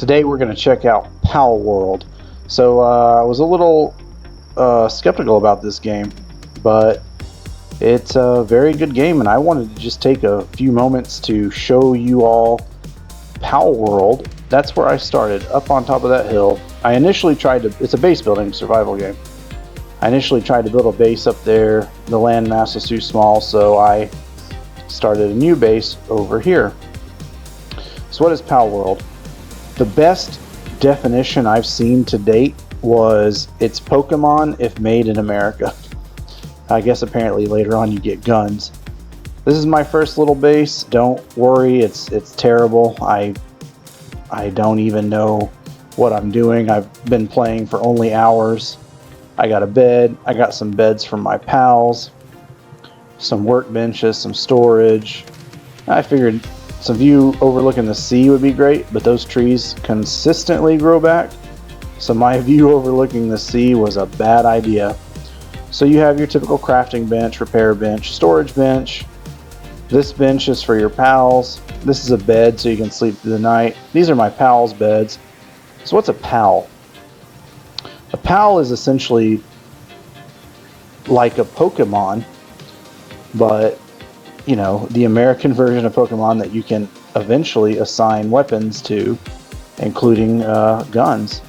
Today we're going to check out Palworld. So I was a little skeptical about this game, but it's a very good game, and I wanted to just take a few moments to show you all Palworld. That's where I started, up on top of that hill. I initially tried to, it's a base building survival game. I initially tried to build a base up there. The landmass was too small, so I started a new base over here. So what is Palworld? The best definition I've seen to date was it's Pokemon if made in America. I guess apparently later on you get guns. This is my first little base. Don't worry, it's terrible. I don't even know what I'm doing. I've been playing for only hours. I got a bed. I got some beds from my pals, some workbenches, some storage. I figured some view overlooking the sea would be great, but those trees consistently grow back, so my view overlooking the sea was a bad idea. So you have your typical crafting bench, repair bench, storage bench. This bench is for your pals. This is a bed so you can sleep through the night. These are my pals' beds. So what's a pal? A pal is essentially like a Pokemon, but you know, the American version of Pokemon that you can eventually assign weapons to, including guns.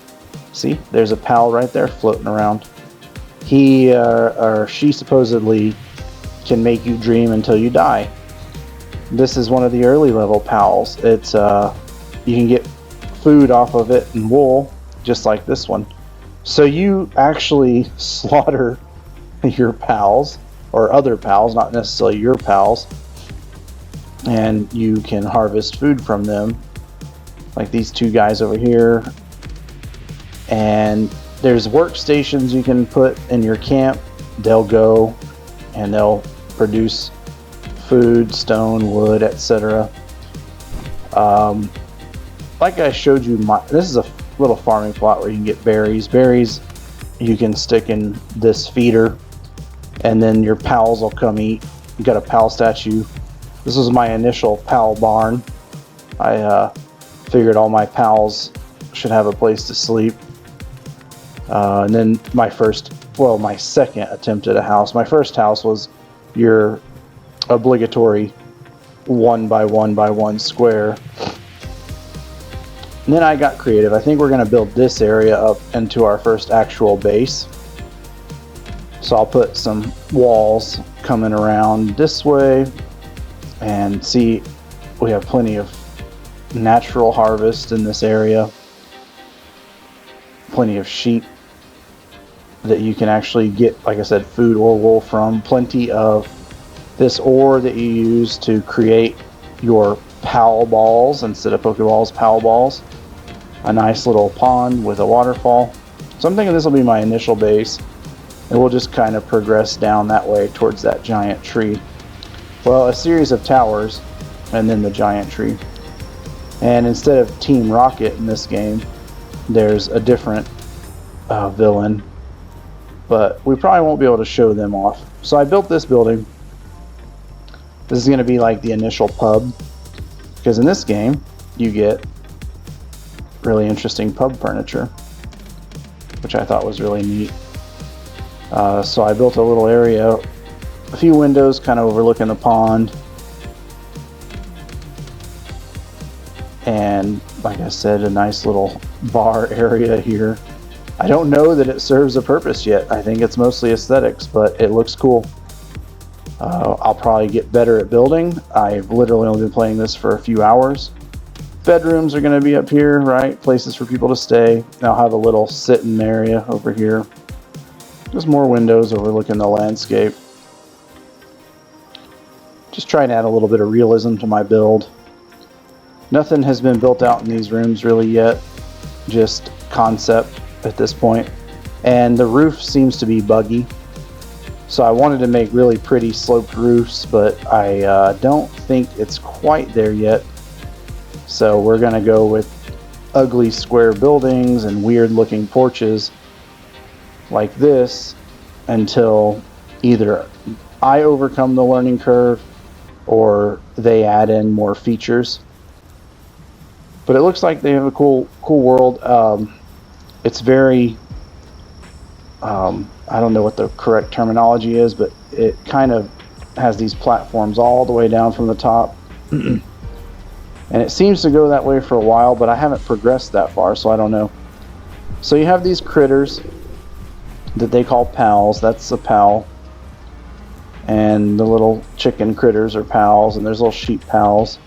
See, there's a pal right there floating around. He or she supposedly can make you dream until you die. This is one of the early level pals. It's you can get food off of it and wool, just like this one. So you actually slaughter your pals, or other pals, not necessarily your pals, and you can harvest food from them, like these two guys over here. And there's workstations you can put in your camp. They'll go and they'll produce food, stone, wood, etc. Like I showed you, this is a little farming plot where you can get berries. Berries you can stick in this feeder, and then your pals will come eat. You got a pal statue. This was my initial pal barn. I figured all my pals should have a place to sleep. And then my second attempt at a house. My first house was your obligatory 1 by 1 by 1 square. And then I got creative. I think we're going to build this area up into our first actual base. So I'll put some walls coming around this way, and see, we have plenty of natural harvest in this area. Plenty of sheep that you can actually get, like I said, food or wool from. Plenty of this ore that you use to create your pal balls instead of Pokeballs, pal balls. A nice little pond with a waterfall. So I'm thinking this will be my initial base, and we'll just kind of progress down that way towards that giant tree. Well, a series of towers and then the giant tree. And instead of Team Rocket in this game, there's a different villain, but we probably won't be able to show them off. So I built this building. This is going to be like the initial pub, because in this game you get really interesting pub furniture, which I thought was really neat. So I built a little area, a few windows kind of overlooking the pond, and like I said, a nice little bar area here. I don't know that it serves a purpose yet. I think it's mostly aesthetics, but it looks cool. I'll probably get better at building. I've literally only been playing this for a few hours. Bedrooms are going to be up here, right? Places for people to stay. And I'll have a little sitting area over here. Just more windows overlooking the landscape. Just trying to add a little bit of realism to my build. Nothing has been built out in these rooms really yet. Just concept at this point. And the roof seems to be buggy. So I wanted to make really pretty sloped roofs, but I don't think it's quite there yet. So we're going to go with ugly square buildings and weird looking porches like this until either I overcome the learning curve or they add in more features. But it looks like they have a cool world. It's very, I don't know what the correct terminology is, but it kind of has these platforms all the way down from the top. And it seems to go that way for a while, but I haven't progressed that far, so I don't know. So you have these critters that they call pals. That's a pal. And the little chicken critters are pals, and there's little sheep pals.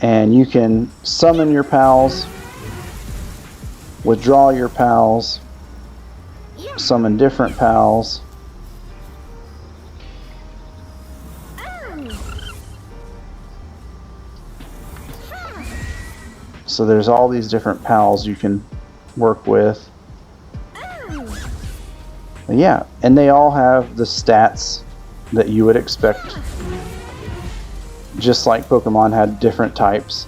And you can summon your pals, withdraw your pals, summon different pals. So there's all these different pals you can work with. Yeah, and they all have the stats that you would expect. Just like Pokemon had different types.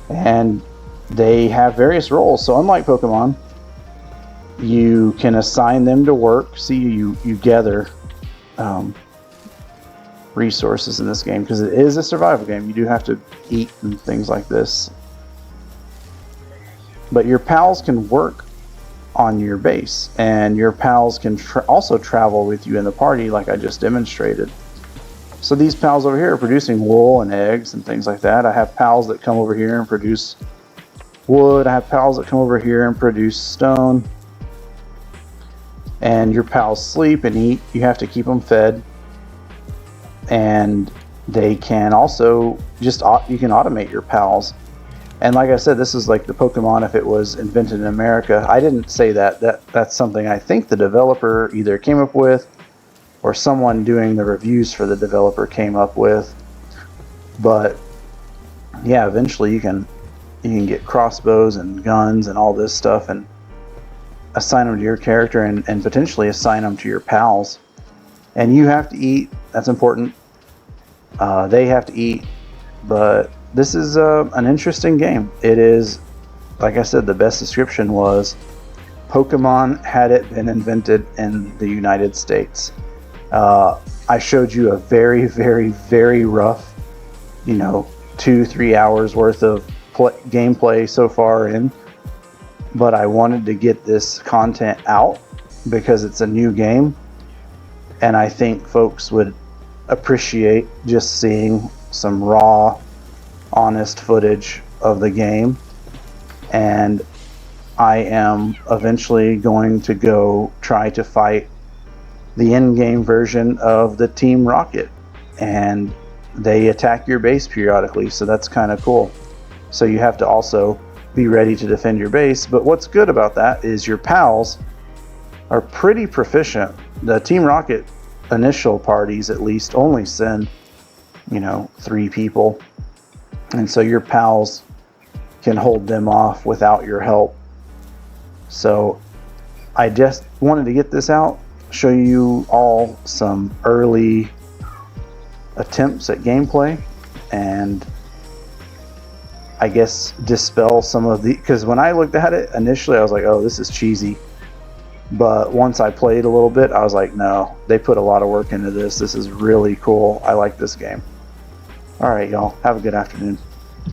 And they have various roles. So unlike Pokemon, you can assign them to work. See, you gather resources in this game because it is a survival game. You do have to eat and things like this. But your pals can work on your base, and your pals can also travel with you in the party like I just demonstrated. So these pals over here are producing wool and eggs and things like that. I have pals that come over here and produce wood. I have pals that come over here and produce stone. And your pals sleep and eat. You have to keep them fed. And they can also you can automate your pals. And like I said, this is like the Pokemon if it was invented in America. I didn't say that. That's something I think the developer either came up with or someone doing the reviews for the developer came up with. But yeah, eventually you can get crossbows and guns and all this stuff and assign them to your character and potentially assign them to your pals. And you have to eat. That's important. They have to eat. But this is an interesting game. It is, like I said, the best description was Pokemon had it been invented in the United States. I showed you a very, very, very rough, 2-3 hours worth of gameplay so far in. But I wanted to get this content out because it's a new game. And I think folks would appreciate just seeing some raw, honest footage of the game. And I am eventually going to go try to fight the in-game version of the Team Rocket, and they attack your base periodically, so that's kind of cool. So you have to also be ready to defend your base. But what's good about that is your pals are pretty proficient. The Team Rocket initial parties at least only send 3 people, and so your pals can hold them off without your help. So I just wanted to get this out, show you all some early attempts at gameplay, and I guess dispel some of the, because when I looked at it initially I was like, oh, this is cheesy. But once I played a little bit, I was like, no, they put a lot of work into this. This is really cool. I like this game. All right, y'all. Have a good afternoon.